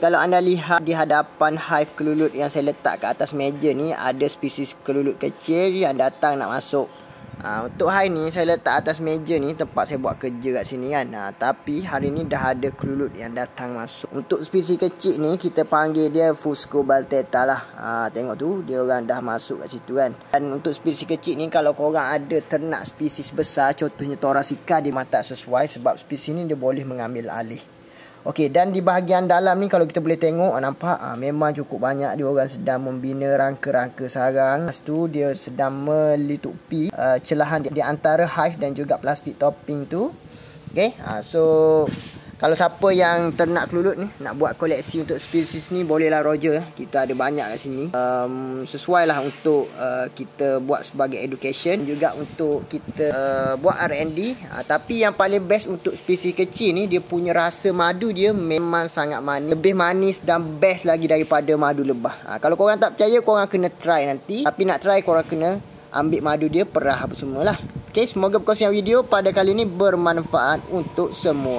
Kalau anda lihat di hadapan hive kelulut yang saya letak kat atas meja ni, ada spesies kelulut kecil yang datang nak masuk. Untuk hive ni saya letak atas meja ni tempat saya buat kerja kat sini kan. Tapi hari ni dah ada kelulut yang datang masuk. Untuk spesies kecil ni kita panggil dia Fusco balteta lah. Tengok tu dia orang dah masuk kat situ kan. Dan untuk spesies kecil ni kalau korang ada ternak spesies besar, contohnya Thoracea, dia memang tak sesuai sebab spesies ni dia boleh mengambil alih. Okey, dan di bahagian dalam ni kalau kita boleh tengok, nampak memang cukup banyak dia orang sedang membina rangka-rangka sarang. Lepas tu dia sedang melitupi celahan di antara hive dan juga plastik topping tu. Okey, so kalau siapa yang ternak kelulut ni nak buat koleksi untuk spesies ni, bolehlah Roger. Kita ada banyak kat sini. Sesuai lah untuk kita buat sebagai education, juga untuk kita buat R&D. Tapi yang paling best untuk spesies kecil ni, dia punya rasa madu dia memang sangat manis. Lebih manis dan best lagi daripada madu lebah. Kalau korang tak percaya, korang kena try nanti. Tapi nak try, korang kena ambil madu dia, perah apa semua lah. Okay, semoga perkongsian video pada kali ini bermanfaat untuk semua.